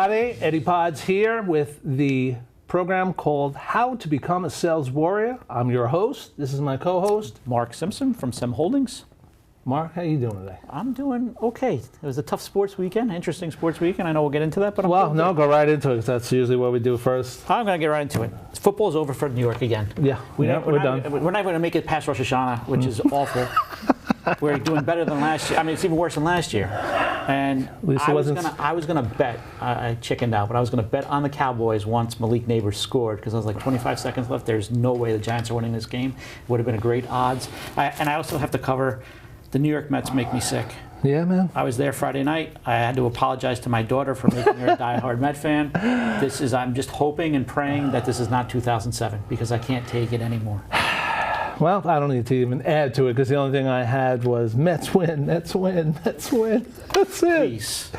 everybody. Eddie Pods here with the program called How to Become a Sales Warrior. I'm your host. This is my co-host, Mark Simpson from Sim Holdings. Mark, how you doing today? I'm doing okay. It was a tough sports weekend, interesting sports weekend. I know we'll get into that, but Go right into it, 'cause that's usually what we do first. I'm going to get right into it. Football's over for New York again. Yeah, we're done. We're not going to make it past Rosh Hashanah, which is awful. We're doing better than last year. I mean, it's even worse than last year. And I was gonna bet. I chickened out, but I was gonna bet on the Cowboys once Malik Neighbors scored, because I was like 25 seconds left. There's no way the Giants are winning this game. It would have been a great odds. And I also have to cover the New York Mets make me sick. Yeah, man. I was there Friday night. I had to apologize to my daughter for making her a diehard Met fan. I'm just hoping and praying that this is not 2007, because I can't take it anymore. Well, I don't need to even add to it, because the only thing I had was Mets win, Mets win, Mets win. That's it. Please.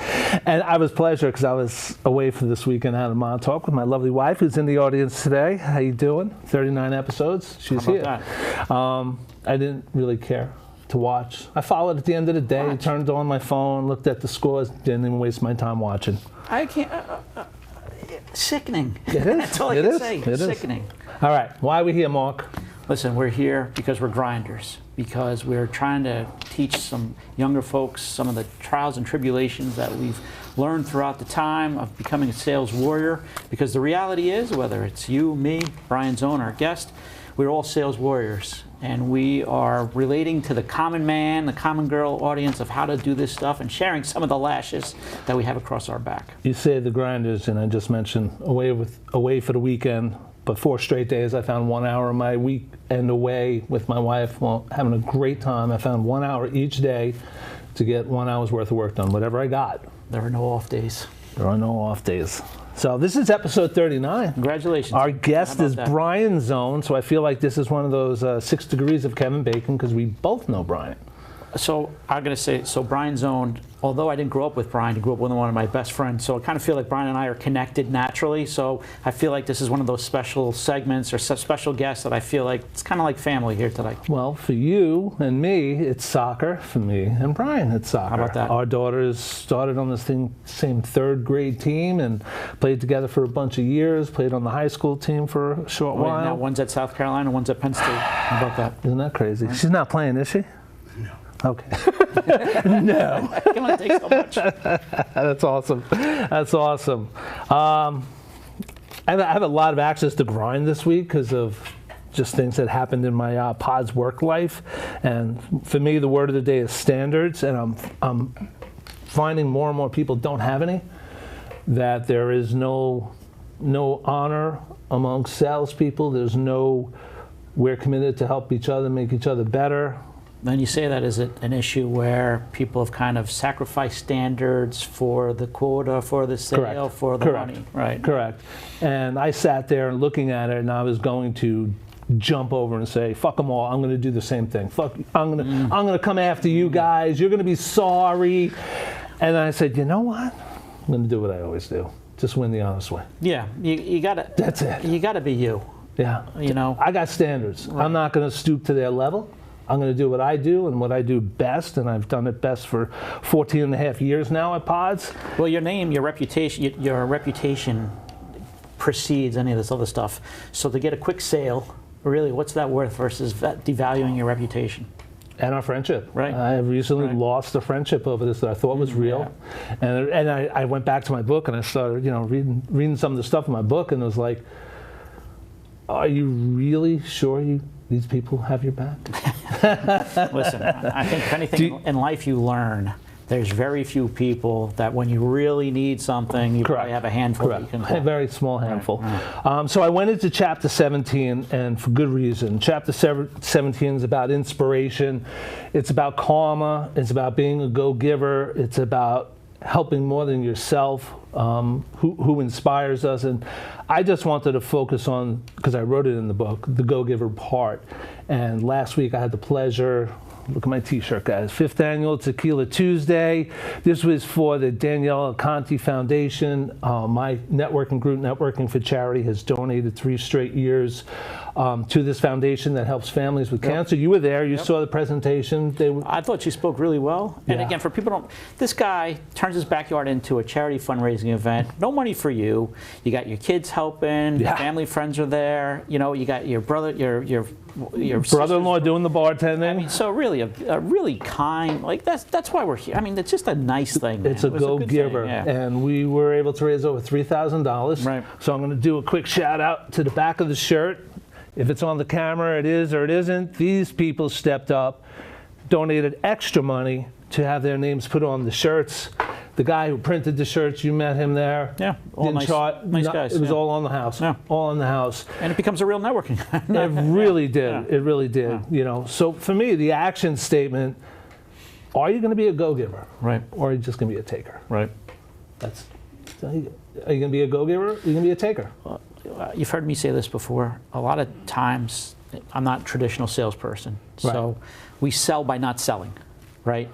And I was pleasure, because I was away for this weekend out of Montauk with my lovely wife, who's in the audience today. How you doing? 39 episodes. She's How here. about that? I didn't really care to watch. I followed at the end of the day, turned on my phone, looked at the scores, didn't even waste my time watching. I can't. Sickening. It is. That's all I can say. It Sickening. Is. All right. Why are we here, Mark? Listen, we're here because we're grinders, because we're trying to teach some younger folks some of the trials and tribulations that we've learned throughout the time of becoming a sales warrior. Because the reality is, whether it's you, me, Brian Zone, our guest, we're all sales warriors. And we are relating to the common man, the common girl audience of how to do this stuff, and sharing some of the lashes that we have across our back. You say the grinders, and I just mentioned away for the weekend. But 4 straight days, I found 1 hour of my weekend away with my wife. Well, having a great time. I found 1 hour each day to get 1 hour's worth of work done, whatever I got. There are no off days. There are no off days. So this is episode 39. Congratulations. Our guest is Brian Zone, so I feel like this is one of those 6 degrees of Kevin Bacon, because we both know Brian. So I'm going to say, Brian Zone, although I didn't grow up with Brian, he grew up with one of my best friends, so I kind of feel like Brian and I are connected naturally, so I feel like this is one of those special segments or special guests that I feel like it's kind of like family here today. Well, for you and me, it's soccer. For me and Brian, it's soccer. How about that? Our daughters started on this same 3rd grade team and played together for a bunch of years, played on the high school team for a short while. Now one's at South Carolina, one's at Penn State. How about that? Isn't that crazy? Right. She's not playing, is she? No. Okay. No. It can only take so much. That's awesome. That's awesome. I have a lot of access to grind this week because of just things that happened in my pod's work life. And for me, the word of the day is standards. And I'm finding more and more people don't have any. That there is no honor among salespeople. There's we're committed to help each other, make each other better. Then you say that is an issue where people have kind of sacrificed standards for the quota, for the sale, Correct. for the Correct. money. Right. Correct. And I sat there and looking at it, and I was going to jump over and say, fuck them all, I'm going to do the same thing. I'm going to come after you guys. You're going to be sorry. And I said, you know what? I'm going to do what I always do. Just win the honest way. Yeah. You got to. That's it. You got to be you. Yeah. You know. I got standards. Right. I'm not going to stoop to their level. I'm going to do what I do and what I do best, and I've done it best for 14 and a half years now at Pods. Well, your name, your reputation precedes any of this other stuff. So to get a quick sale, really, what's that worth versus devaluing your reputation? And our friendship. Right. I recently lost a friendship over this that I thought was real. Yeah. And I went back to my book and I started, reading some of the stuff in my book, and it was like, are you really sure these people have your back? Listen, I think if anything in life you learn, there's very few people that when you really need something, you probably have a handful that you can call. A very small handful. Right. So I went into chapter 17, and for good reason. Chapter 17 is about inspiration. It's about karma. It's about being a go-giver. It's about helping more than yourself, who inspires us. And I just wanted to focus on, because I wrote it in the book, the go-giver part. And last week I had the pleasure, look at my t-shirt, guys, 5th annual Tequila Tuesday. This was for the Danielle Conti Foundation. My networking group, Networking for Charity, has donated 3 straight years to this foundation that helps families with cancer. You were there. You saw the presentation. I thought she spoke really well. And again, for people who don't, this guy turns his backyard into a charity fundraising event. No money for you. You got your kids helping. Your family, friends are there. You know, you got your brother, your brother-in-law doing the bartending. I mean, so really a really kind, like that's why we're here. I mean, it's just a nice thing. Man. It's a go-giver, and we were able to raise over $3,000. Right. So I'm going to do a quick shout out to the back of the shirt. If it's on the camera, it is or it isn't. These people stepped up, donated extra money to have their names put on the shirts. The guy who printed the shirts, you met him there. Yeah, all nice guys. It was all on the house. Yeah. All in the house. And it becomes a real networking. It really did. Yeah. It really did. Yeah. You know. So for me, the action statement: are you going to be a go-giver, right, or are you just going to be a taker? Right. Are you going to be a go-giver? Or are you going to be a taker? You've heard me say this before. A lot of times, I'm not a traditional salesperson. Right. So we sell by not selling, right?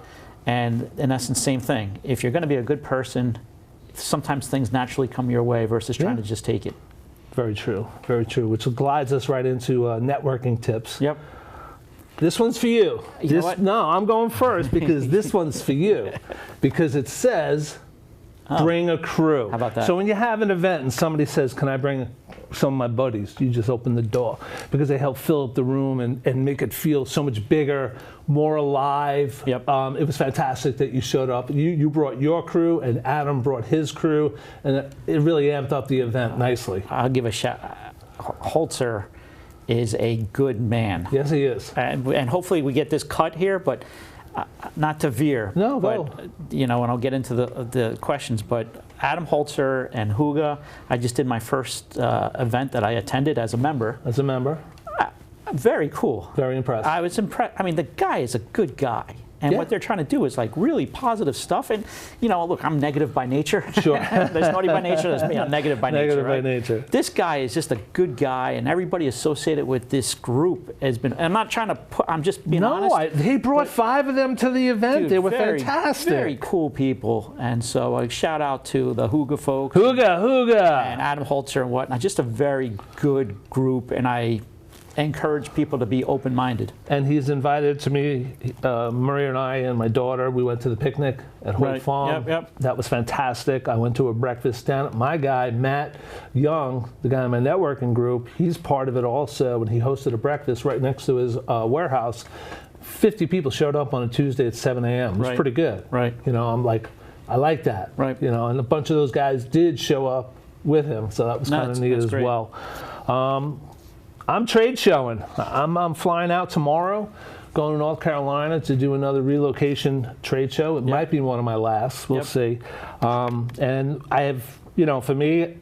And in essence, same thing. If you're going to be a good person, sometimes things naturally come your way versus trying to just take it. Very true. Very true. Which glides us right into networking tips. Yep. This one's for you. You know what? No, I'm going first because this one's for you. Because it says, bring a crew. How about that? So when you have an event and somebody says, can I bring some of my buddies? You just open the door because they help fill up the room and make it feel so much bigger, more alive. Yep. It was fantastic that you showed up. You brought your crew and Adam brought his crew, and it really amped up the event nicely. I'll give a shout. Holzer is a good man. Yes, he is. And hopefully we get this cut here, but not to veer. No, but, you know, and I'll get into the questions, but Adam Holzer and Huga, I just did my first event that I attended as a member. As a member? Very cool. Very impressed. I was impressed. I mean, the guy is a good guy. And what they're trying to do is like really positive stuff. And, you know, look, I'm negative by nature. Sure. There's naughty by nature, there's me. I'm negative by nature. Negative right? by nature. This guy is just a good guy, and everybody associated with this group has been, I'm not trying to put, I'm just being honest. He brought 5 of them to the event. Dude, they were very, fantastic. Very cool people. And so a shout out to the Huga folks. Huga. And Adam Holzer and whatnot. Just a very good group, and I encourage people to be open-minded. And he's invited to me, Maria and I and my daughter, we went to the picnic at Hoyt Farm. Yep. That was fantastic. I went to a breakfast down at my guy, Matt Young, the guy in my networking group. He's part of it also, and he hosted a breakfast right next to his warehouse. 50 people showed up on a Tuesday at 7 a.m. It was pretty good. Right. You know, I'm like, I like that. Right. You know, and a bunch of those guys did show up with him, so that was kind of neat as great. well. I'm trade showing. I'm flying out tomorrow, going to North Carolina to do another relocation trade show. It might be one of my last. We'll see. And I have, you know, for me,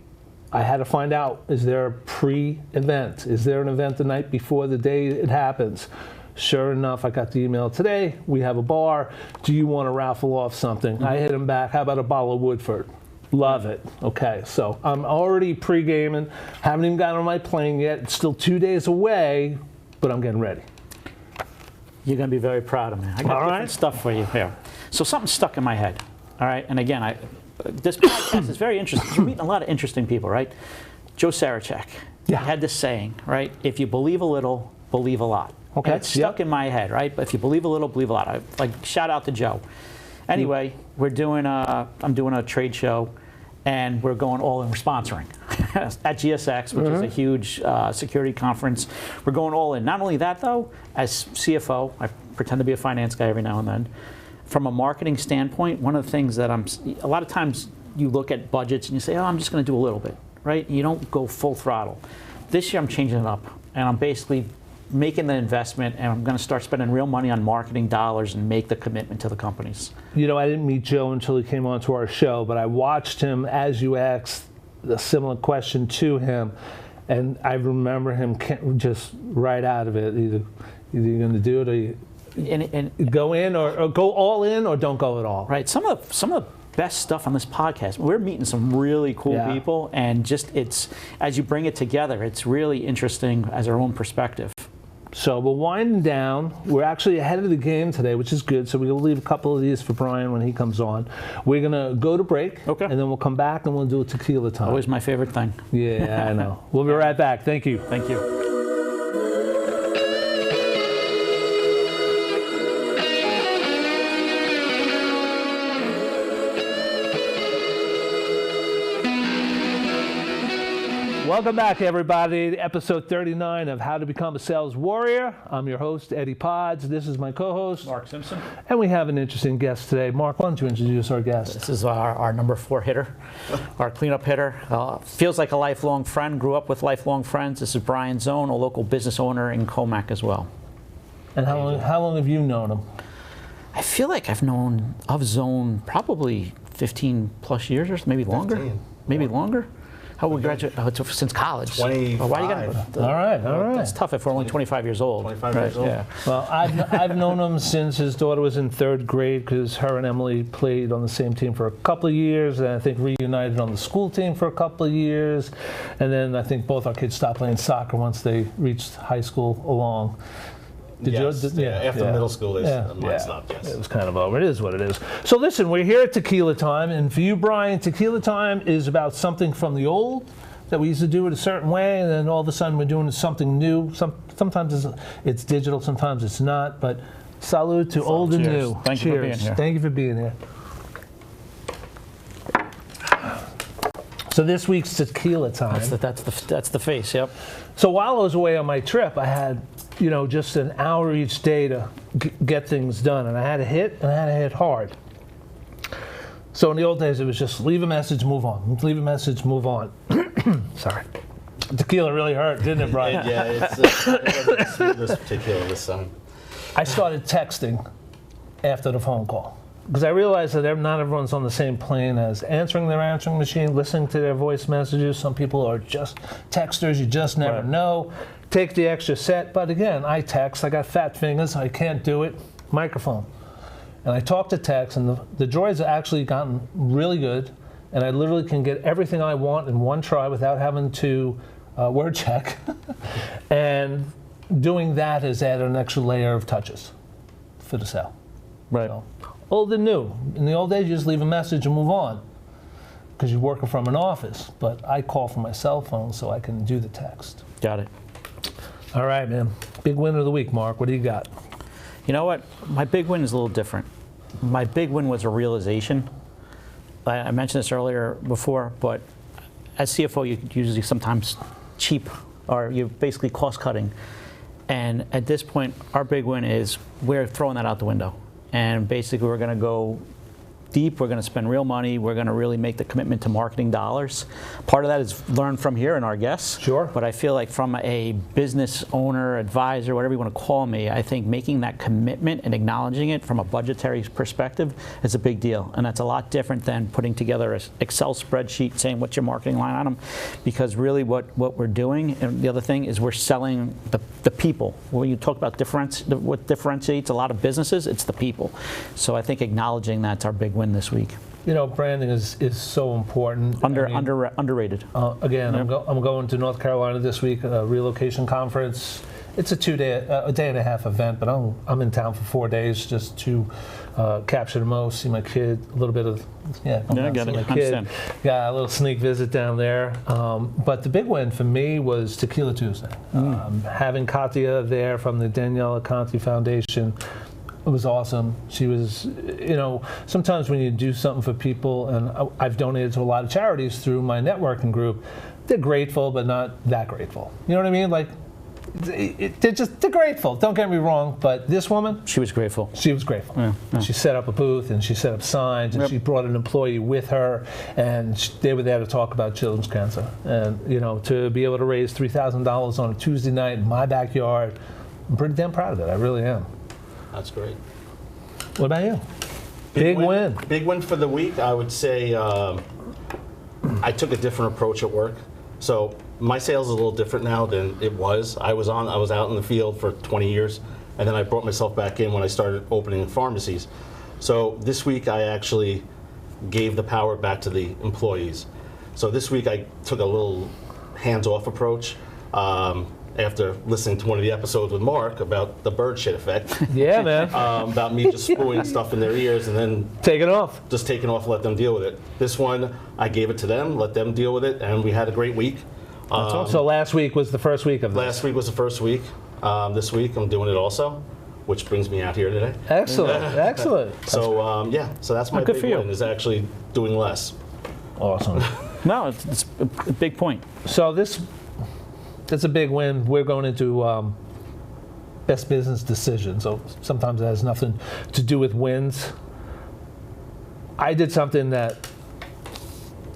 I had to find out, is there a pre-event? Is there an event the night before the day it happens? Sure enough, I got the email today. We have a bar. Do you want to raffle off something? I hit him back. How about a bottle of Woodford? Love it. Okay, so I'm already pre-gaming. Haven't even gotten on my plane yet. It's still 2 days away, but I'm getting ready. You're going to be very proud of me. I got different stuff for you here. So something stuck in my head. All right, and again, this podcast is very interesting. We're meeting a lot of interesting people, right? Joe Sarachek. He had this saying, right? If you believe a little, believe a lot. Okay. And it's stuck in my head, right? But if you believe a little, believe a lot. Shout out to Joe. Anyway, I'm doing a trade show, and we're going all in. We're sponsoring at GSX, which is a huge security conference. We're going all in. Not only that, though, as CFO, I pretend to be a finance guy every now and then. From a marketing standpoint, one of the things that a lot of times you look at budgets and you say, oh, I'm just going to do a little bit, right? You don't go full throttle. This year I'm changing it up, and I'm basically making the investment, and I'm going to start spending real money on marketing dollars and make the commitment to the companies. You know, I didn't meet Joe until he came onto our show, but I watched him as you asked a similar question to him, and I remember him just right out of it. Either you're going to do it, or you go in, or go all in, or don't go at all. Right. Some of the best stuff on this podcast. We're meeting some really cool people, and just as you bring it together, it's really interesting as our own perspective. So we're winding down. We're actually ahead of the game today, which is good. So we'll leave a couple of these for Brian when he comes on. We're going to go to break, and then we'll come back and we'll do a tequila time. Always my favorite thing. Yeah, I know. We'll be right back. Thank you. Thank you. Welcome back, everybody, to episode 39 of How to Become a Sales Warrior. I'm your host, Eddie Pods. This is my co-host, Mark Simpson. And we have an interesting guest today. Mark, why don't you introduce our guest? This is our number 4 hitter, our cleanup hitter. Feels like a lifelong friend, grew up with lifelong friends. This is Brian Zone, a local business owner in Comac as well. And how long have you known him? I feel like I've known of Zone probably 15 plus years or maybe longer. 15. Maybe longer? How we graduate? Since college. 25. Why you gotta, All right. That's tough if we're only 25 years old. 25 years old. Yeah. Well, I've known him since his daughter was in 3rd grade because her and Emily played on the same team for a couple of years, and I think reunited on the school team for a couple of years, and then I think both our kids stopped playing soccer once they reached high school along. After middle school, mine stopped, yes. It was kind of over. It is what it is. So listen, we're here at Tequila Time, and for you, Brian, Tequila Time is about something from the old that we used to do it a certain way, and then all of a sudden we're doing something new. Sometimes it's digital, sometimes it's not, but salute to old and new. Thank you for being here. Thank you for being here. So this week's Tequila Time. That's the face, yep. So while I was away on my trip, I had, just an hour each day to get things done, and I had to hit hard. So in the old days, it was just leave a message, move on. Leave a message, move on. Sorry. Tequila really hurt, didn't it, Brian? Yeah, it's this tequila this time. I started texting after the phone call because I realized that not everyone's on the same plane as answering their answering machine, listening to their voice messages. Some people are just texters. You just never know. Take the extra set. But again, I text. I got fat fingers. I can't do it. Microphone. And I talk to text, and the droids have actually gotten really good. And I literally can get everything I want in one try without having to word check. And doing that has added an extra layer of touches for the sale. Right. So, old and new. In the old days, you just leave a message and move on because you're working from an office. But I call from my cell phone so I can do the text. Got it. All right, man. Big win of the week, Mark. What do you got? You know what? My big win is a little different. My big win was a realization. I mentioned this earlier before, but as CFO, you usually sometimes cheap, or you're basically cost cutting. And at this point, our big win is we're throwing that out the window. And basically, we're going to go deep. We're going to spend real money. We're going to really make the commitment to marketing dollars. Part of that is learn from here and our guests. Sure. But I feel like from a business owner, advisor, whatever you want to call me, I think making that commitment and acknowledging it from a budgetary perspective is a big deal. And that's a lot different than putting together an Excel spreadsheet saying what's your marketing line item. Because really what we're doing, and the other thing is we're selling the people. When you talk about what differentiates a lot of businesses, it's the people. So I think acknowledging that's our big win this week. Branding is so important. Underrated. Again, yep. I'm going to North Carolina this week, a relocation conference. It's a day and a half event, but I'm in town for 4 days just to capture the most, see my kid, a little bit of I got it. My kid. Yeah, a little sneak visit down there. But the big win for me was Tequila Tuesday. Having Katia there from the Daniela Conti Foundation. It was awesome. She was, sometimes when you do something for people, and I've donated to a lot of charities through my networking group, they're grateful, but not that grateful. You know what I mean? Like, they're grateful. Don't get me wrong, but this woman, she was grateful. She was grateful. Yeah. She set up a booth and she set up signs and she brought an employee with her, and they were there to talk about children's cancer. And to be able to raise $3,000 on a Tuesday night in my backyard, I'm pretty damn proud of it. I really am. That's great. What about you? Big win. Big win for the week. I would say I took a different approach at work. So my sales is a little different now than it was. I was out in the field for 20 years, and then I brought myself back in when I started opening pharmacies. So this week I actually gave the power back to the employees. So this week I took a little hands-off approach. After listening to one of the episodes with Mark about the bird shit effect. Yeah, man. About me just spewing stuff in their ears and then taking off. Just taking off, let them deal with it. This one, I gave it to them, let them deal with it, and we had a great week. So last week was the first week of this. Last week was the first week. This week I'm doing it also, which brings me out here today. Excellent, excellent. So so that's my big win, is actually doing less. Awesome. No, it's a big point. So it's a big win. We're going into best business decision. So sometimes it has nothing to do with wins. I did something that,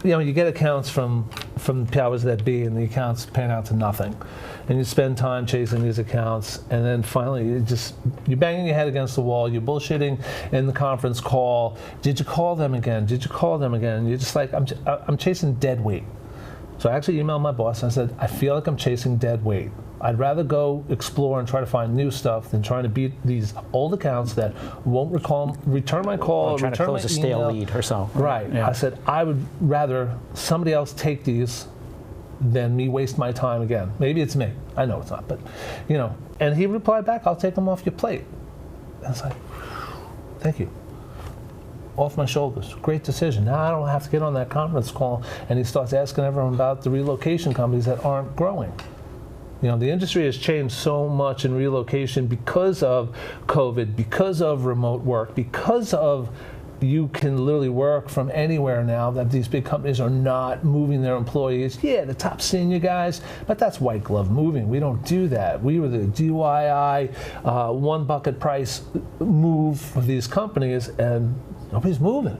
you get accounts from the powers that be, and the accounts pan out to nothing. And you spend time chasing these accounts, and then finally you're banging your head against the wall, you're bullshitting in the conference call. Did you call them again? Did you call them again? And you're just like, I'm chasing dead weight. So I actually emailed my boss and I said, I feel like I'm chasing dead weight. I'd rather go explore and try to find new stuff than trying to beat these old accounts that won't return my call, Or trying to return close my a stale email. lead or so. Right. Yeah. I said, I would rather somebody else take these than me waste my time again. Maybe it's me. I know it's not, but, And he replied back, I'll take them off your plate. And I was like, thank you. Off my shoulders. Great decision. Now I don't have to get on that conference call. And he starts asking everyone about the relocation companies that aren't growing. The industry has changed so much in relocation because of COVID, because of remote work, because of you can literally work from anywhere now, that these big companies are not moving their employees. Yeah, the top senior guys, but that's white glove moving. We don't do that. We were the DIY, one bucket price move for these companies, and nobody's moving.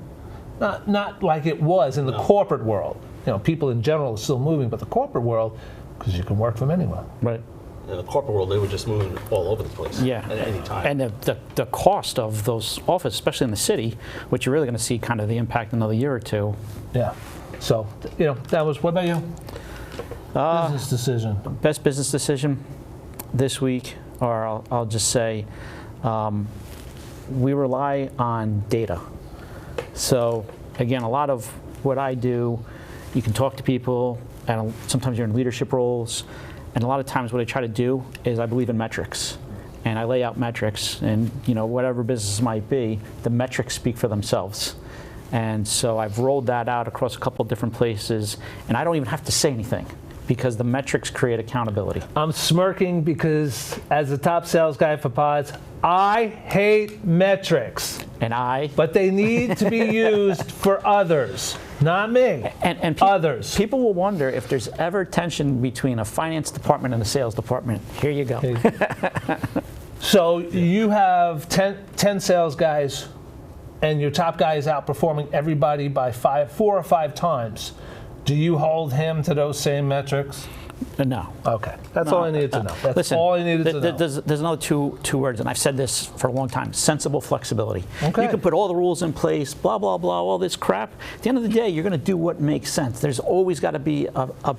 Not like it was in the corporate world. People in general are still moving, but the corporate world, because you can work from anywhere. Right. In the corporate world, they were just moving all over the place. Yeah. At any time. And the cost of those offices, especially in the city, which you're really going to see kind of the impact in another year or two. Yeah. So, that was, what about you? Business decision. Best business decision this week, or I'll just say, we rely on data. So again, a lot of what I do, you can talk to people, and sometimes you're in leadership roles, and a lot of times what I try to do is I believe in metrics. And I lay out metrics, and whatever business might be, the metrics speak for themselves. And so I've rolled that out across a couple of different places, and I don't even have to say anything, because the metrics create accountability. I'm smirking because as the top sales guy for Pods, I hate metrics. But they need to be used for others, not me. And others. People will wonder if there's ever tension between a finance department and a sales department. Here you go. So you have 10 sales guys, and your top guy is outperforming everybody by 4 or 5 times. Do you hold him to those same metrics? No. Okay. That's all I needed to know. That's Listen, all I needed to know. There's another two words, and I've said this for a long time: sensible flexibility. Okay. You can put all the rules in place, blah, blah, blah, all this crap. At the end of the day, you're going to do what makes sense. There's always got to be a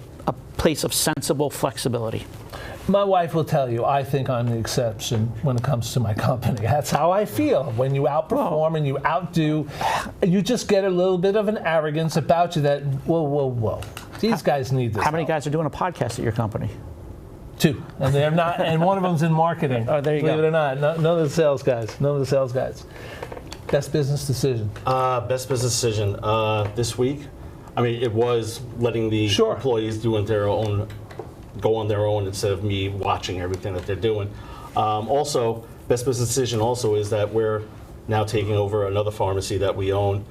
place of sensible flexibility. My wife will tell you, I think I'm the exception when it comes to my company. That's how I feel. When you outperform and you outdo, you just get a little bit of an arrogance about you that, whoa. These guys need this. How many guys are doing a podcast at your company? 2, and they're not. And one of them's in marketing. Oh, there you go. Believe it or not, none of the sales guys. None of the sales guys. Best business decision. Best business decision this week. I mean, it was letting the employees go on their own instead of me watching everything that they're doing. Also, best business decision also is that we're now taking over another pharmacy that we own,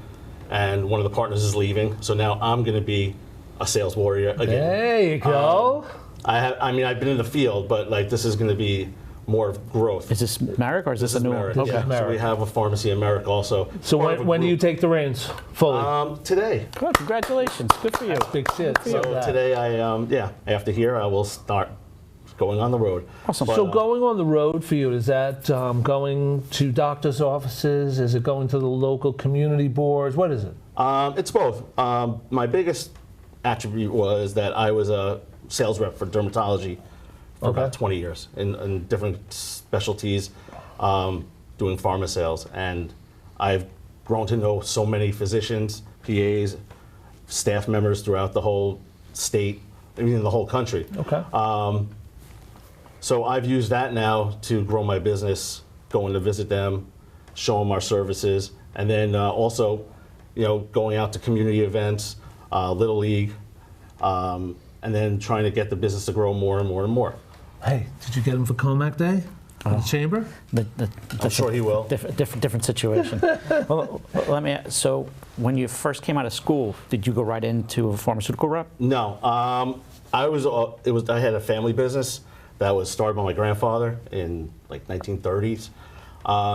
and one of the partners is leaving. So now I'm going to be a sales warrior again. There you go. I've been in the field, but this is going to be more of growth. Is this Merrick, or is this a new one? Okay. Yeah. So we have a pharmacy in Merrick also. So when do you take the reins fully? Today. Good, congratulations. Good for you. That's big shit. So today after here I will start going on the road. Awesome. So going on the road for you, is that going to doctors' offices? Is it going to the local community boards? What is it? It's both. My biggest attribute was that I was a sales rep for dermatology for about 20 years in different specialties, doing pharma sales. And I've grown to know so many physicians, PAs, staff members throughout the whole state, even the whole country. Okay. So I've used that now to grow my business, going to visit them, show them our services, and then also, going out to community events, Little League, and then trying to get the business to grow more and more and more. Hey, did you get them for Comac Day? The chamber? I'm sure he will. Different situation. Well, let me. So, when you first came out of school, did you go right into a pharmaceutical rep? No, I had a family business that was started by my grandfather in like 1930s.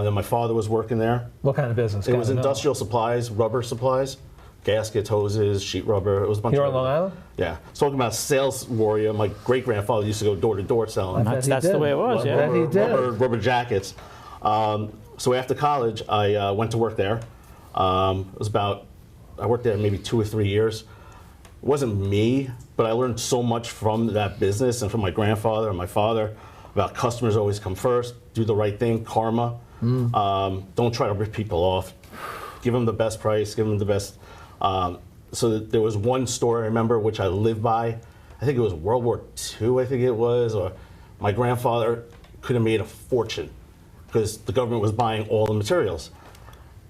Then my father was working there. What kind of business? It was industrial supplies, rubber supplies, gaskets, hoses, sheet rubber. It was a bunch Here of on Long Island? Yeah. Talking about sales warrior, my great grandfather used to go door to door selling. That's the way it was. Yeah. Bet he did. Rubber jackets. So after college, I went to work there. I worked there maybe 2 or 3 years. It wasn't me, but I learned so much from that business and from my grandfather and my father about customers always come first, do the right thing, karma. Don't try to rip people off. Give them the best price, give them the best. So there was one store I remember which I lived by. I think it was World War II, I think it was, or my grandfather could have made a fortune because the government was buying all the materials.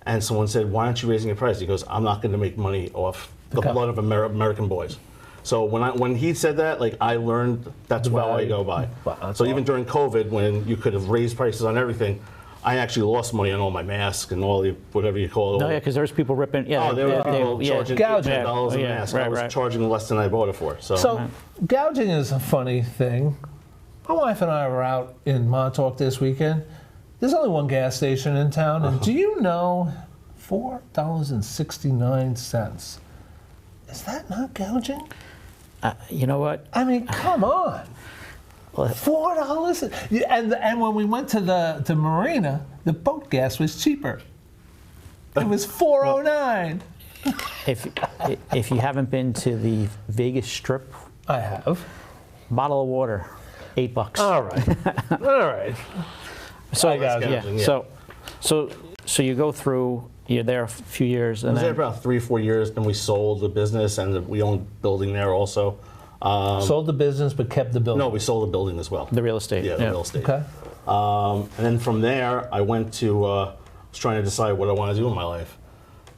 And someone said, why aren't you raising your price? He goes, I'm not going to make money off the blood of American boys. So when he said that, like I learned that's what I go by. Wow, so even during COVID, when you could have raised prices on everything, I actually lost money on all my masks and all the whatever you call it. No, yeah, because there's people ripping. Yeah, there were people charging gouging. $8 a mask. I was charging less than I bought it for. So gouging is a funny thing. My wife and I were out in Montauk this weekend. There's only one gas station in town, and do you know $4.69? Is that not gouging? You know what? I mean, come on. $4, and when we went to the marina, the boat gas was cheaper. It was $4.09. If you haven't been to the Vegas Strip, I have. Bottle of water, $8. All right, all right. So gouging, yeah. So you go through. You're there a few years, and I was there about 3 or 4 years. Then we sold the business, and we owned a building there also. Sold the business, but kept the building. No, we sold the building as well. The real estate. Yeah, the real estate. Okay. And then from there, I went to was trying to decide what I want to do in my life.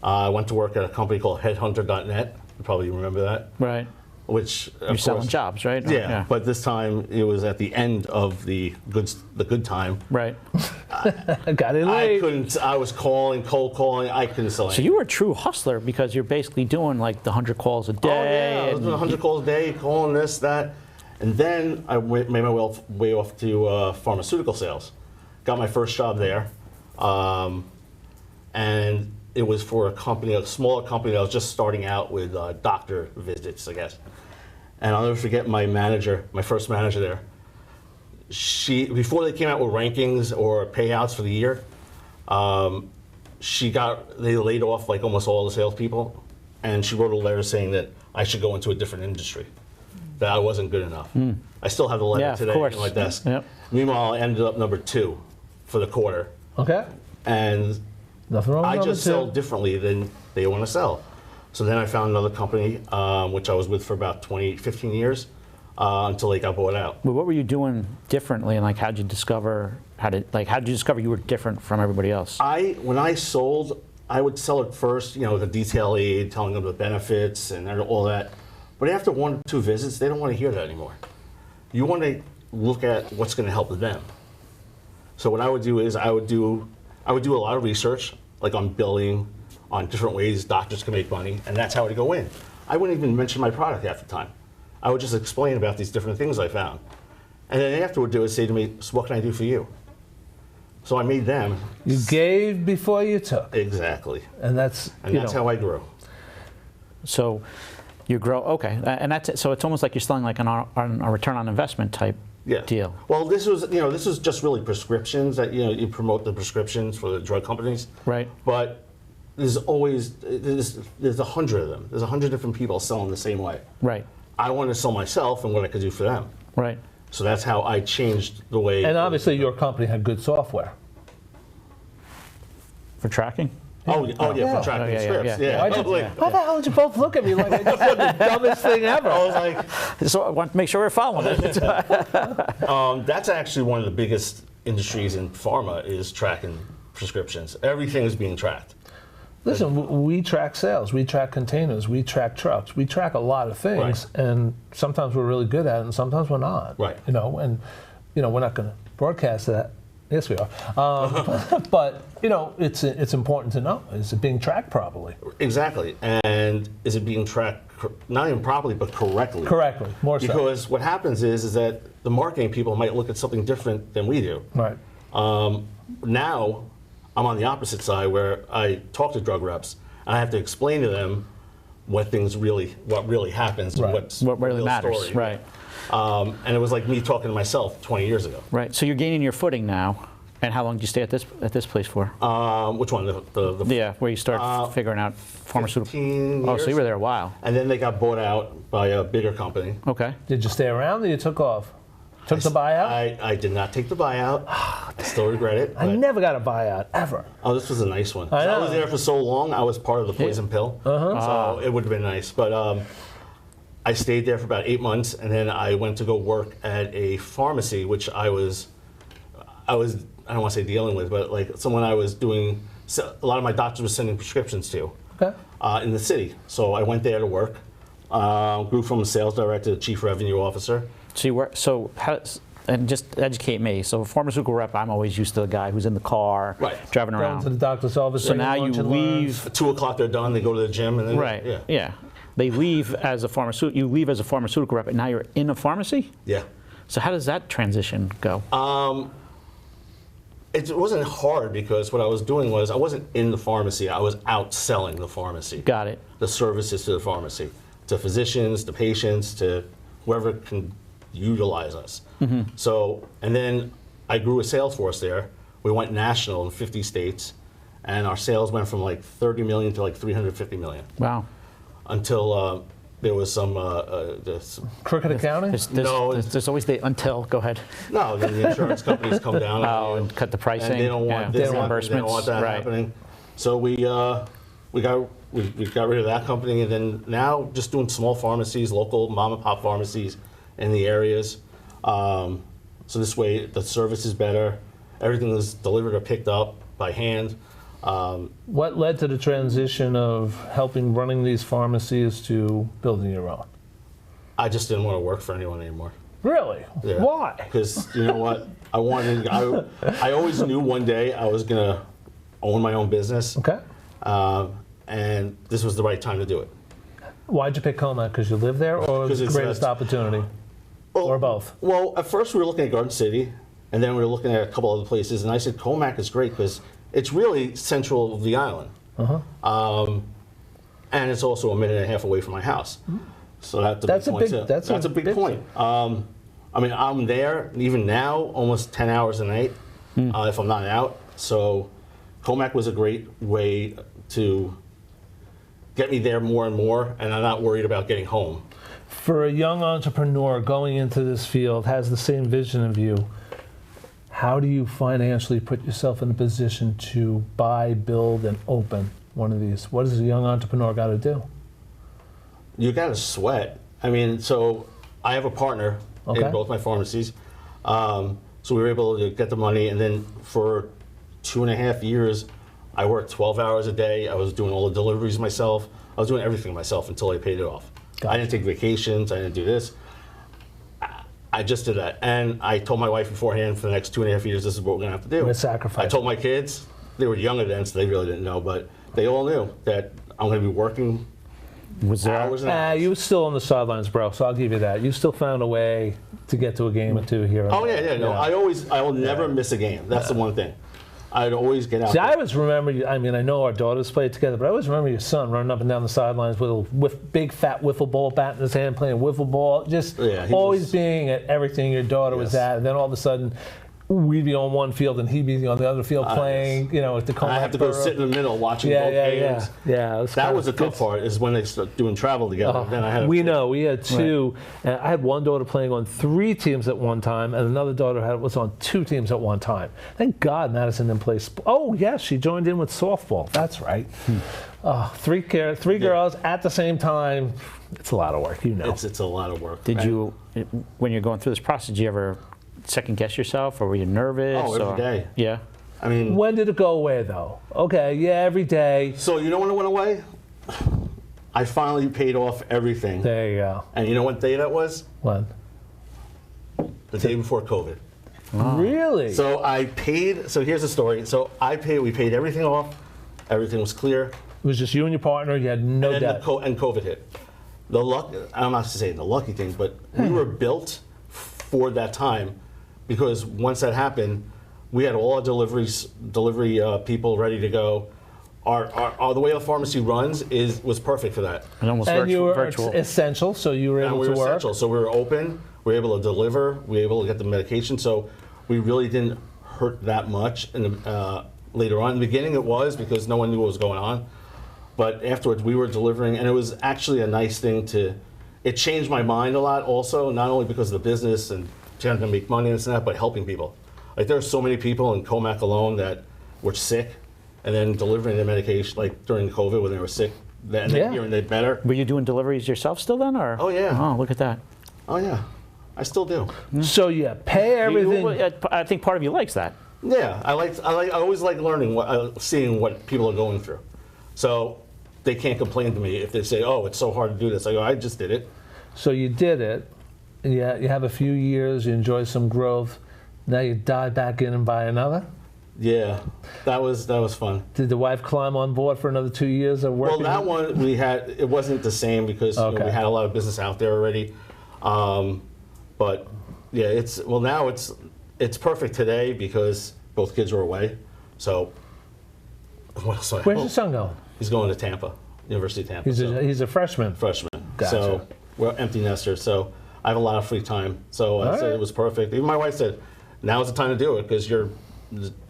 I went to work at a company called Headhunter.net. You probably remember that. Right. Which you're selling jobs, right? Yeah, but this time it was at the end of the good time. Right. I got it late. I was cold calling. I couldn't sell anything. So you were a true hustler because you're basically doing like the 100 calls a day. Oh yeah, I was doing 100 calls a day, calling this, that, and then I made my way off to pharmaceutical sales. Got my first job there, and it was for a company, a smaller company that was just starting out with doctor visits, I guess. And I'll never forget my manager, my first manager there. Before they came out with rankings or payouts for the year, they laid off like almost all the salespeople, and she wrote a letter saying that I should go into a different industry, that I wasn't good enough. I still have the letter today on my desk. Yep. Meanwhile, I ended up number 2 for the quarter. Okay. And nothing wrong with I number just 2. sell differently than they want to sell. So then I found another company, which I was with for about 15 years, until they got bought out. But what were you doing differently, and like how'd you discover you were different from everybody else? When I sold, I would sell it first, the detail aid, telling them the benefits and all that. But after 1 or 2 visits, they don't want to hear that anymore. You want to look at what's going to help them. So what I would do is I would do a lot of research, like on billing, on different ways doctors can make money, and that's how I would go in. I wouldn't even mention my product half the time. I would just explain about these different things I found. And then afterward, they would say to me, so what can I do for you? So I made them. You gave before you took. Exactly. And that's how I grew. So you grow, okay. And that's it. So it's almost like you're selling like a return on investment type deal. Well, this was just really prescriptions that, you promote the prescriptions for the drug companies. Right. But there's 100 of them. There's 100 different people selling the same way. Right. I wanted to sell myself and what I could do for them. Right. So that's how I changed the way. And obviously your company had good software. For tracking? For tracking scripts. Why the hell did you both look at me like I just said the dumbest thing ever? I was like, so I want to make sure we're following it. That's actually one of the biggest industries in pharma is tracking prescriptions. Everything is being tracked. Listen, we track sales, we track containers, we track trucks, we track a lot of things, and sometimes we're really good at it, and sometimes we're not. Right. And we're not going to broadcast that Yes, we are. But you know, it's important to know: is it being tracked properly? Exactly. And is it being tracked not even properly, but correctly? Correctly, more so. Because what happens is that the marketing people might look at something different than we do. Right. Now, I'm on the opposite side where I talk to drug reps and I have to explain to them what really happens, Right. and What really real matters, story. right? And it was like me talking to myself 20 years ago. Right. So you're gaining your footing now. And how long did you stay at this place for? Which one? The Yeah, where you start figuring out pharmaceutical. 15 Oh, so you years. were there a while. And then they got bought out by a bigger company. Okay. Did you stay around or you took off? Took the buyout? I did not take the buyout. I still regret it. I but- never got a buyout, ever. Oh, this was a nice one. I I know. was there for so long. I was part of the poison pill, so it would have been nice. But I stayed there for about 8 months, and then I went to go work at a pharmacy, which I don't want to say dealing with, but like someone I was doing. So a lot of my doctors were sending prescriptions to Okay. in the city. So I went there to work. Grew from a sales director to chief revenue officer. So you work. So how? And just educate me. So pharmaceutical rep, I'm always used to the guy who's in the car, Right. driving Going to the around. doctor's office. So taking now you lunch and leave. At 2 o'clock they're done. They go to the gym, and then Right. yeah, Yeah. They leave as a pharmaceutical. You leave as a pharmaceutical rep, and now you're in a pharmacy. yeah. So how does that transition go? It wasn't hard because what I was doing was I wasn't in the pharmacy. I was out selling the pharmacy. Got it. The services to the pharmacy, to physicians, to patients, to whoever can utilize us. So, and then I grew a sales force there. We went national in 50 states, and our sales went from like 30 million to like 350 million Wow. until there was some. Crooked accounting? No, There's always the until. Go ahead. No, then the insurance companies come down Oh, on you, and cut the pricing. and they don't want Yeah. this, they don't want that Right. happening. So we got rid of that company, and then now just doing small pharmacies, local mom and pop pharmacies in the areas. So this way the service is better. Everything is delivered or picked up by hand. What led to the transition of helping running these pharmacies to building your own? I just didn't want to work for anyone anymore. Really? Yeah. Why? Because you know what? I always knew one day I was going to own my own business. Okay. And this was the right time to do it. Why'd you pick Comac? Because you live there, or was it the it's greatest opportunity? Or both? Well, at first we were looking at Garden City, and then we were looking at a couple other places, and I said Comac is great because it's really central of the island. And it's also a minute and a half away from my house. So that's a big point too. That's a big point. I mean, I'm there, even now, almost 10 hours a night if I'm not out. So Comac was a great way to get me there more and more, and I'm not worried about getting home. For a young entrepreneur going into this field, has the same vision of you, how do you financially put yourself in a position to buy, build, and open one of these? What does a young entrepreneur got to do? You got to sweat. I mean, so I have a partner Okay. in both my pharmacies. So we were able to get the money, and then for 2.5 years, I worked 12 hours a day. I was doing all the deliveries myself. I was doing everything myself until I paid it off. Gotcha. I didn't take vacations. I didn't do this. I just did that. And I told my wife beforehand, for the next 2.5 years, this is what we're going to have to do. We're sacrificing. I told my kids, they were younger then, so they really didn't know, but they all knew that I'm going to be working Was there? hours and hours. You were still on the sidelines, bro, so I'll give you that. You still found a way to get to a game or two here and Oh, there. yeah, no. I will never miss a game. That's the one thing. I'd always get out See, I there. always remember, I mean, I know our daughters played together, but I always remember your son running up and down the sidelines with a big fat wiffle ball bat in his hand, playing wiffle ball, just Yeah, he always was- being at everything your daughter was Yes. at. And then all of a sudden, we'd be on one field and he'd be on the other field playing, yes. you know, at the I have to go sit in the middle watching both games. Yeah. That was the tough part, is when they start doing travel together. Then I had We know. We had two. And I had one daughter playing on 3 teams at one time, and another daughter was on 2 teams at one time. Thank God Madison didn't play. Oh, yes, she joined in with softball. That's right. 3 girls at the same time. It's a lot of work, you know. It's a lot of work. Did you, when you're going through this process, did you ever second guess yourself, or were you nervous? Oh, every or- day. Yeah. I mean, When did it go away, though? Okay, yeah, every day. so you know when it went away? I finally paid off everything. There you go. And you know what day that was? When? The day before COVID. Really? So I paid. So here's the story. So we paid everything off. Everything was clear. It was just you and your partner. You had no And then debt. and COVID hit. The luck. I'm not saying the lucky thing, but we were built for that time, because once that happened, we had all our delivery people ready to go. The way the pharmacy runs was perfect for that. And almost And you were virtual. essential, so you were And able we to were work. essential, so we were open. We were able to deliver. We were able to get the medication. So we really didn't hurt that much. And later on, in the beginning, it was because no one knew what was going on. But afterwards, we were delivering, and it was actually a nice thing to. It changed my mind a lot, also, not only because of the business and trying to make money and this and that, but helping people. Like, there are so many people in Comac alone that were sick, and then delivering their medication, like during COVID when they were sick, and then hearing they're better. Were you doing deliveries yourself still then, or? Oh, yeah. Oh, look at that. Oh yeah, I still do. So you pay everything. I think part of you likes that. Yeah, I always like learning, seeing what people are going through. So they can't complain to me if they say, "Oh, it's so hard to do this." I go, "I just did it." So you did it. You have a few years. You enjoy some growth. Now you dive back in and buy another. Yeah, that was fun. Did the wife climb on board for another 2 years of working? Well, that one it wasn't the same because you know, we had a lot of business out there already. But yeah, now it's perfect today because both kids are away. So what else? Where's your son going? He's going to Tampa, University of Tampa. He's a freshman. Freshman. Gotcha. So we're empty nesters. So I have a lot of free time. So I said it was perfect. Even my wife said, "Now's the time to do it because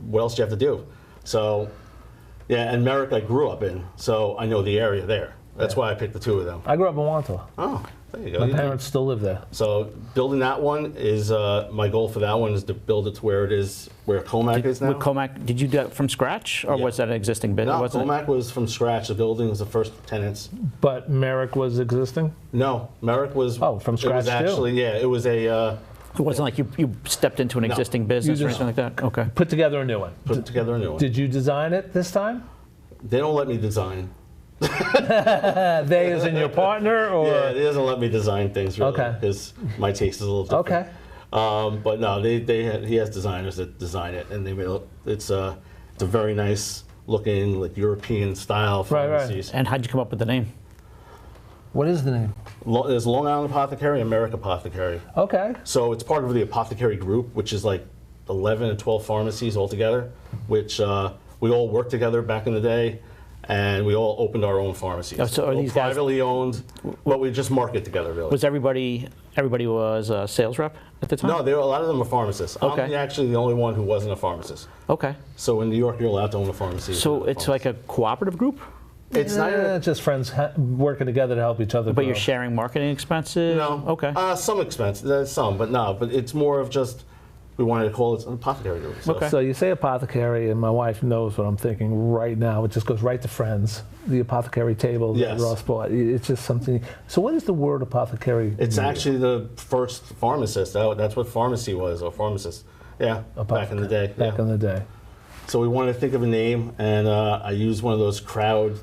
what else do you have to do?" So yeah, and Merrick I grew up in, so I know the area there. That's why I picked the two of them. I grew up in Wanto. Oh, there you go. My parents still live there. So building that one is my goal for that one is to build it to where it is, where Comac is now. With Comac, did you do that from scratch, or was that an existing business? No, Comac was from scratch. The building was the first tenants. But Merrick was existing? No, Merrick was. From scratch It was actually, it was a. It wasn't like you stepped into an existing business or anything like that? Okay. Put together a new one. Put together a new one. Did you design it this time? They don't let me design. They as in your partner, or? Yeah, it doesn't let me design things really. Okay. Because my taste is a little different. Okay. But no, he has designers that design it, and it's a very nice looking, like European style pharmacies. And how'd you come up with the name? What is the name? There's Long Island Apothecary and Merrick Apothecary. Okay. So it's part of the Apothecary group, which is like 11 or 12 pharmacies altogether, which we all worked together back in the day, and we all opened our own pharmacies. Oh, so are these guys privately owned, but we just market together, really. Was everybody was a sales rep at the time? No, a lot of them are pharmacists. Okay. I'm actually the only one who wasn't a pharmacist. Okay. So in New York, you're allowed to own a pharmacy. So it's like a cooperative group? It's not even, just friends working together to help each other. But grow. you're sharing marketing expenses? no. Okay. Some expense, some, but no. But it's more of just we wanted to call it an apothecary group. So. Okay. So you say apothecary, and my wife knows what I'm thinking right now. It just goes right to friends. The apothecary table that Yes. Ross bought. It's just something. So what is the word apothecary? It's mean? actually the first pharmacist. That's what pharmacy was, or pharmacist. Yeah, back in the day. Back in the day. So we wanted to think of a name, and I used one of those crowd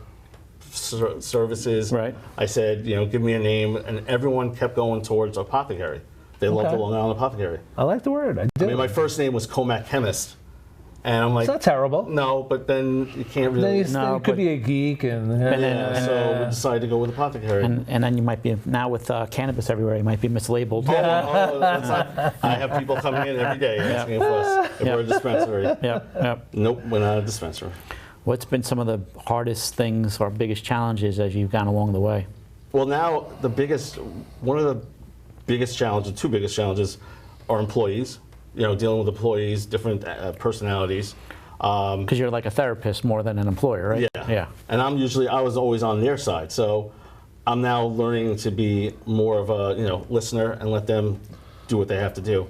services. Right. I said, give me a name, and everyone kept going towards apothecary. They loved the Long Island Apothecary. I like the word. I do. I mean, my first name was Comac Chemist, and I'm like, it's not terrible. no, but then you can't Then really. you could be a geek, and So we decided to go with apothecary. And then you might be, now with cannabis everywhere, you might be mislabeled. That's not, I have people coming in every day asking for us if we're a dispensary. Yep. Nope, we're not a dispensary. What's been some of the hardest things or biggest challenges as you've gone along the way? Well, now one of the biggest challenges, two biggest challenges, are employees. Dealing with employees, different personalities. Because you're like a therapist more than an employer, right? Yeah. And I was always on their side, so I'm now learning to be more of a listener and let them do what they have to do.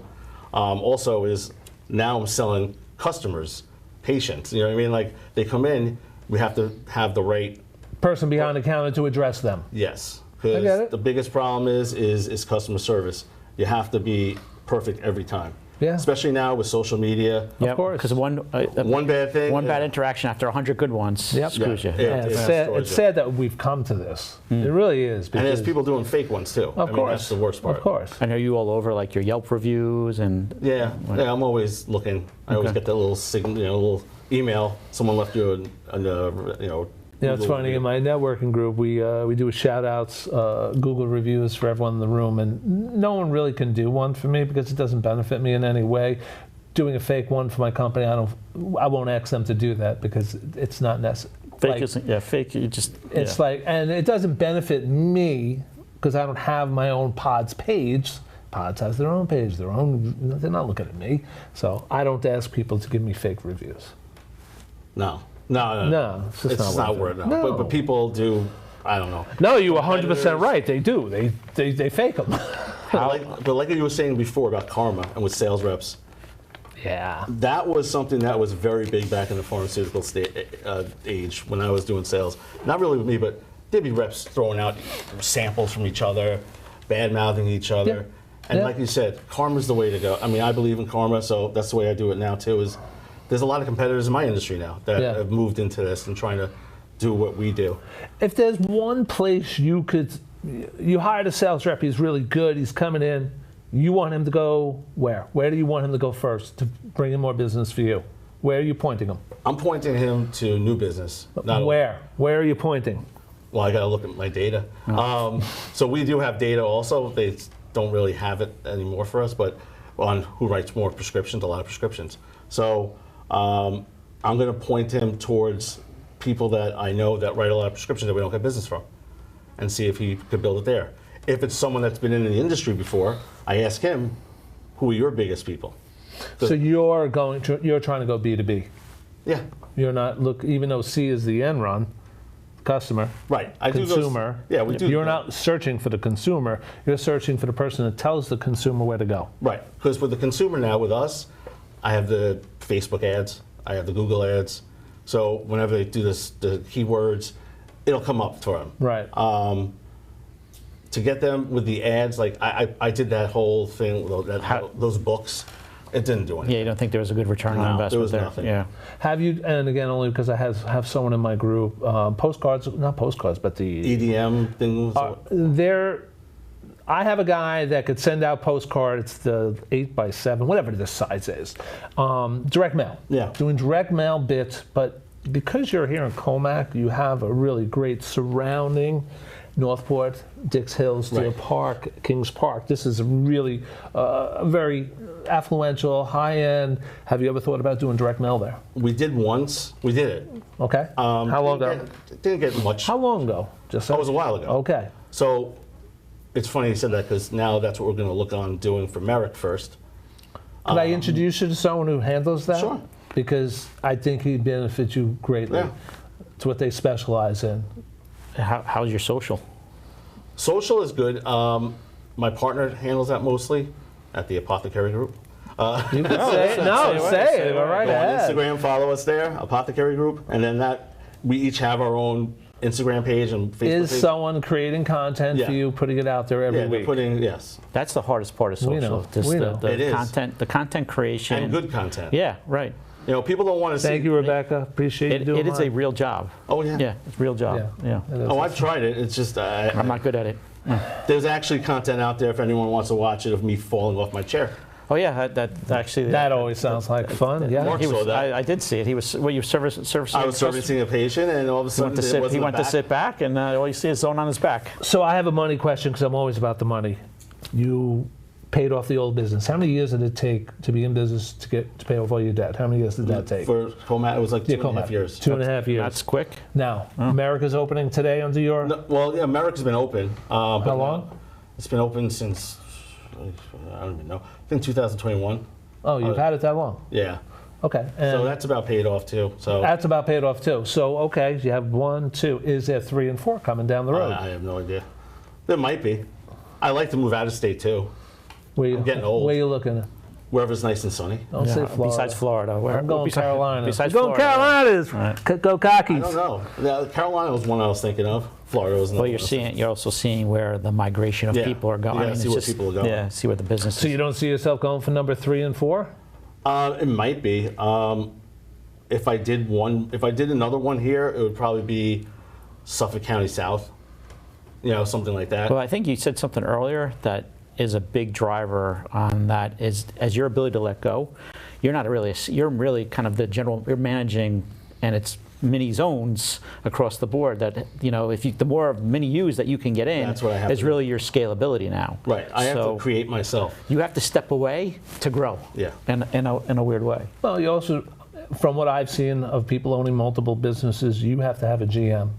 Also, is now I'm selling customers, patients. You know what I mean? Like they come in, we have to have the right person behind the counter to address them. Yes, I get because it. the biggest problem is customer service. You have to be perfect every time. Yeah. Especially now with social media. Yep, course. Because one bad thing. one bad interaction after 100 good ones Yep. screws you. Yeah. It's sad that we've come to this. It really is. And Because, there's people doing fake ones too. of course, that's the worst part. Of course. And are you all over like your Yelp reviews and? Yeah, I'm always looking. I always get that little little email someone left you Yeah, it's Google funny. review. In my networking group, we do shout outs, Google reviews for everyone in the room, and no one really can do one for me because it doesn't benefit me in any way. Doing a fake one for my company, I won't ask them to do that because it's not necessary. Fake isn't, fake, you just. It's like, and it doesn't benefit me because I don't have my own Pods page. Pods has their own page, they're not looking at me. So I don't ask people to give me fake reviews. No, it's just it's not worth it. No. But people do. I don't know. No, you're 100% right. They do. They fake them. But like you were saying before about karma and with sales reps, Yeah. that was something that was very big back in the pharmaceutical age when I was doing sales. Not really with me, but there'd be reps throwing out samples from each other, bad mouthing each other. Yeah. And Yeah. like you said, karma's the way to go. I mean, I believe in karma, so that's the way I do it now too. Is there's a lot of competitors in my industry now that Yeah. have moved into this and trying to do what we do. If there's one place you hired a sales rep, he's really good, he's coming in, you want him to go where? Where do you want him to go first to bring in more business for you? Where are you pointing him? I'm pointing him to new business. Where? Where are you pointing? Well, I got to look at my data. So we do have data also. They don't really have it anymore for us, but on who writes more prescriptions, a lot of prescriptions. So I'm going to point him towards people that I know that write a lot of prescriptions that we don't get business from and see if he could build it there. If it's someone that's been in the industry before, I ask him, who are your biggest people? So you're trying to go B2B. Yeah. You're not even though C is the end run, customer, Right. I do consumer. Yeah, we do. You're not searching for the consumer. You're searching for the person that tells the consumer where to go. Right, because with the consumer now, with us, I have the Facebook ads, I have the Google ads. So whenever they do the keywords, it'll come up for them. Right. To get them with the ads, like I did that whole thing, those books, it didn't do anything. Yeah, you don't think there was a good return on No, investment there was nothing. Yeah. Have you? And again, only because I have someone in my group. Postcards, not postcards, but the EDM things. I have a guy that could send out postcards, the 8x7, whatever the size is. Direct mail. Yeah. Doing direct mail bits, but because you're here in Comac, you have a really great surrounding. Northport, Dix Hill, Steel Right. Park, Kings Park. This is a really very affluential, high-end. Have you ever thought about doing direct mail there? We did once. We did it. Okay. How long ago? Didn't get much. How long ago? Just That was a while ago. Okay. So it's funny you said that because now that's what we're going to look on doing for Merrick first. Could I introduce you to someone who handles that? Sure. Because I think he'd benefit you greatly. Yeah. It's what they specialize in. How's your social? Social is good. My partner handles that mostly at the Apothecary Group. You can say it. No, say it. All right Go on ahead. Instagram, follow us there, Apothecary Group, and then we each have our own Instagram page and Facebook Is page. someone creating content for Yeah. you, putting it out there every Yeah, they're week? putting, yes, That's the hardest part of social. We know. Just We the, know. the It is. content, the content creation. and good content. Yeah, right. You know, people don't want to see. Thank you, Rebecca. Appreciate you It doing is a mine. real job. Oh, yeah. Yeah, it's a real job. Yeah. It is. Oh, I've tried it. It's just, I'm not good at it. there's actually content out there if anyone wants to watch it of me falling off my chair. Oh yeah, that actually. That always sounds like fun. Yeah. Mark He was, saw that. I did see it. He was. Well, you servicing. I was servicing a patient, and all of a He sudden went to it sit. wasn't He the went to back. sit back, and all you see is zone on his back. So I have a money question because I'm always about the money. You paid off the old business. How many years did it take to be in business to pay off all your debt? How many years did that take? For Comat, it was like 2.5 Comac. years. 2.5 years. That's quick. Now, America's opening today under your. No, well, yeah, America's been open. How long? It's been open since, I don't even know, I think 2021. Oh, you've had it that long. Yeah. Okay. So And that's about paid off too. So that's about paid off too. So, okay, you have 1, 2. Is there 3 and 4 coming down the road? I have no idea. There might be. I like to move out of state too. Where you, I'm getting old. Where you looking? Wherever's nice and sunny. Don't say Florida. Besides Florida. I'm going Carolina. Besides Going Florida. Carolinas. Right. Go Cockies. I don't know. Yeah, Carolina was one I was thinking of. Florida was another. Well, you're also seeing where the migration of Yeah. people are going. You gotta It's see where just- people are going. Yeah, see where the business So is. you don't see yourself going for number 3 and 4? It might be. If I did another one here, it would probably be Suffolk County South. You know, something like that. Well, I think you said something earlier that is a big driver on that is as your ability to let go. You're really kind of the general. You're managing, and it's mini zones across the board. That the more mini U's that you can get in, That's what I have is to really your scalability now. Right. I have So to create myself. you have to step away to grow. Yeah. In a weird way. Well, you also, from what I've seen of people owning multiple businesses, you have to have a GM.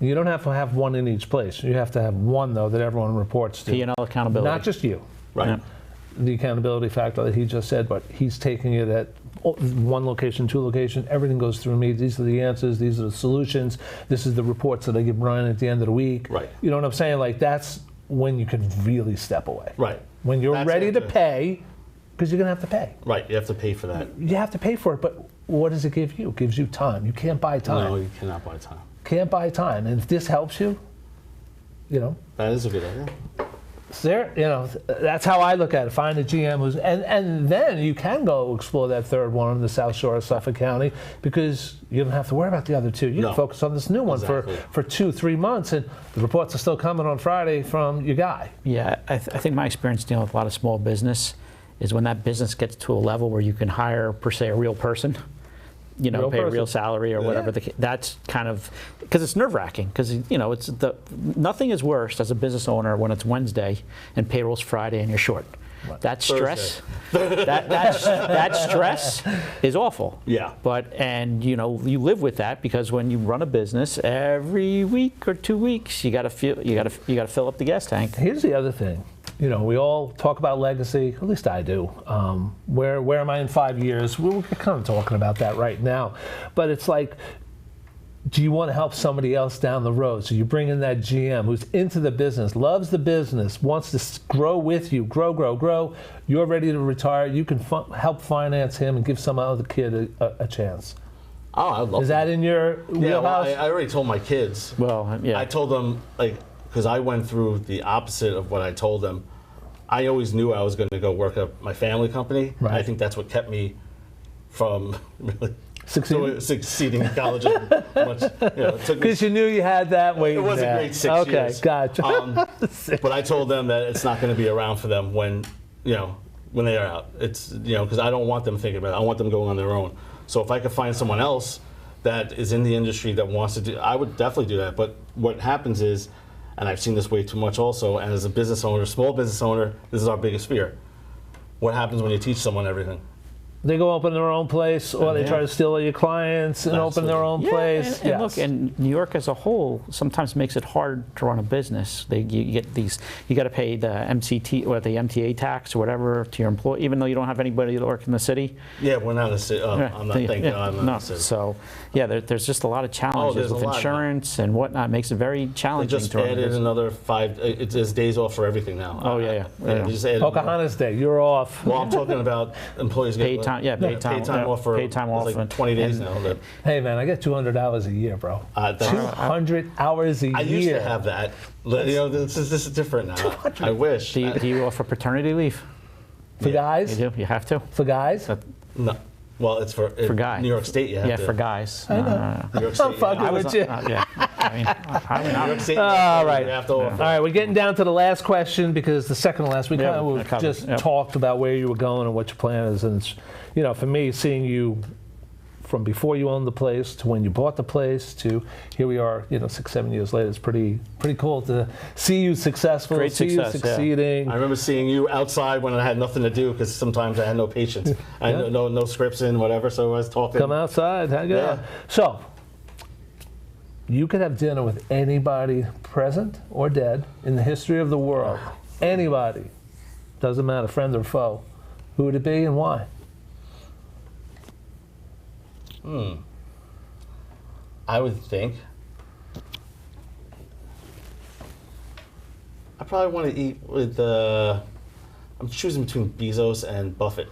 You don't have to have one in each place. You have to have one, though, that everyone reports to. P&L accountability. Not just you. Right. Yeah. The accountability factor that he just said, but he's taking it at one location, 2 location, everything goes through me. These are the answers, these are the solutions, this is the reports that I give Brian at the end of the week. Right. You know what I'm saying? Like, that's when you can really step away. Right. When you're That's ready to it. pay, because you're going to have to pay. Right. You have to pay for that. You have to pay for it, but what does it give you? It gives you time. You can't buy time. No, you cannot buy time. Can't buy time. And if this helps you, That is a good idea. that's how I look at it. Find a GM who's, and then you can go explore that third one on the South Shore of Suffolk County because you don't have to worry about the other 2. You No. can focus on this new one Exactly. for 2-3 months, and the reports are still coming on Friday from your guy. Yeah, I think my experience dealing with a lot of small business is when that business gets to a level where you can hire, per se, a real person, Real pay a person. real salary or whatever. That's kind of, because it's nerve-wracking, because, nothing is worse as a business owner when it's Wednesday and payroll's Friday and you're short. That stress, that stress is awful. Yeah. And you live with that because when you run a business, every week or 2 weeks, you got to fill up the gas tank. Here's the other thing. We all talk about legacy, at least I do. Where am I in 5 years? We're kind of talking about that right now. But it's like, do you want to help somebody else down the road? So you bring in that GM who's into the business, loves the business, wants to grow with you, grow. You're ready to retire. You can help finance him and give some other kid a chance. Oh, I love Is that in your wheelhouse? I already told my kids. Well, yeah. I told them, because I went through the opposite of what I told them. I always knew I was going to go work at my family company. Right. I think that's what kept me from really Succeeding? succeeding in college as much. It took me. Because you knew you had that waiting It was a there. great 6 years. Okay, gotcha. But I told them that it's not going to be around for them when they are out. It's because I don't want them thinking about it. I want them going on their own. So if I could find someone else that is in the industry that wants to do, I would definitely do that. But what happens is, and I've seen this way too much also, and as a business owner, small business owner, this is our biggest fear. What happens when you teach someone everything? They go open their own place, or they Yeah. try to steal all your clients and open their own place. And look, and New York as a whole sometimes makes it hard to run a business. You got to pay the MCT or the MTA tax or whatever to your employee, even though you don't have anybody that work in the city. Yeah, we're not a city. I'm not. Thank God, I'm not a city. So, there's just a lot of challenges there's a with lot. insurance and whatnot. Makes it very They challenging just to run a added business. another 5. There's days off for everything now. Oh, yeah. They just added Pocahontas Day, you're off. Well, I'm talking about employees getting Paid time, paid time off for paid time off it's like and- 20 days now. That, Hey man, I get 200 hours a year, bro. that's- 200 hours a year. I used to have that. This is different now. I wish. Do you offer paternity leave? For guys? You do. You have to. For guys? No. Well, it's for guys. New York State. You have Yeah, to. for guys. I know. New York State. I'm fucking you have with you. Yeah. New York State. All right. You have to offer. All right, we're getting down to the last question because the second to last, we Yeah, kind I of covered, just yep. talked about where you were going and what your plan is. And it's, for me, seeing you from before you owned the place to when you bought the place to here we are, 6-7 years later, it's pretty cool to see you successful, Great see success, you yeah. succeeding. I remember seeing you outside when I had nothing to do because sometimes I had no patience. I had no scripts in, whatever, so I was talking. Come outside, hang out. Yeah. So, you could have dinner with anybody present or dead in the history of the world. Anybody. Doesn't matter, friend or foe. Who would it be and why? I would think. I probably want to eat with. I'm choosing between Bezos and Buffett.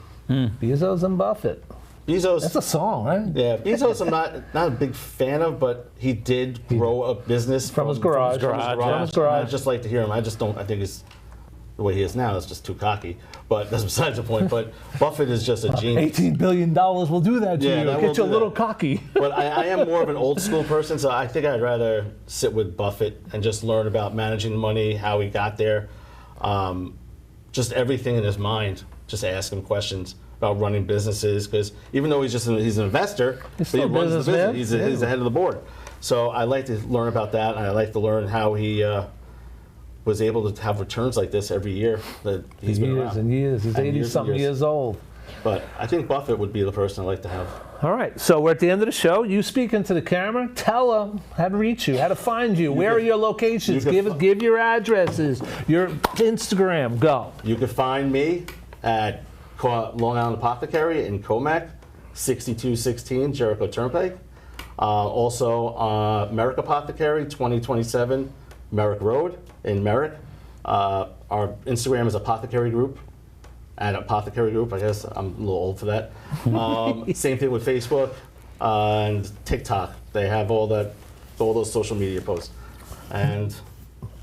Bezos and Buffett. Bezos. That's a song, right? Yeah, Bezos I'm not a big fan of, but he did grow a business From his garage. From his garage. garage. And I just like to hear him. I think he's the way he is now is just too cocky. But that's besides the point. But Buffett is just a genius. $18 billion will do that to you. that Get will you a do little that. cocky. But I am more of an old school person, so I think I'd rather sit with Buffett and just learn about managing money, how he got there, just everything in his mind. Just ask him questions about running businesses, because even though he's an investor, He's but he still a runs the businessman. business. He's the head of the board. So I like to learn about that, and I like to learn how he was able to have returns like this every year that he's been Years around. and years. He's And 80-something years old. But I think Buffett would be the person I'd like to have. All right, so we're at the end of the show. You speak into the camera. Tell them how to reach you, how to find you. Where are your locations? Give your addresses, your Instagram. Go. You can find me at Long Island Apothecary in Comac, 6216 Jericho Turnpike. Also, Merrick Apothecary, 2027 Merrick Road in Merrick. Our Instagram is Apothecary Group. At Apothecary Group, I guess I'm a little old for that. Same thing with Facebook and TikTok. They have all those social media posts. And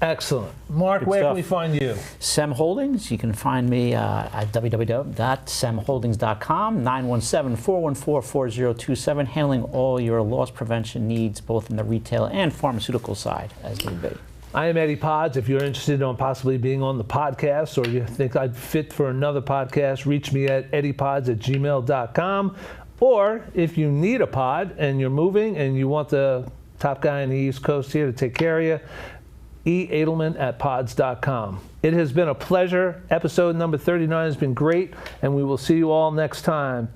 Excellent. Mark, Good where stuff. can we find you? Sem Holdings, you can find me at www.semholdings.com, 917-414-4027, handling all your loss prevention needs, both in the retail and pharmaceutical side, as need be. I am Eddie Pods. If you're interested in possibly being on the podcast, or you think I'd fit for another podcast, reach me at eddiepods@gmail.com. Or if you need a pod and you're moving and you want the top guy in the East Coast here to take care of you, eadelman@pods.com. It has been a pleasure. Episode number 39 has been great, and we will see you all next time.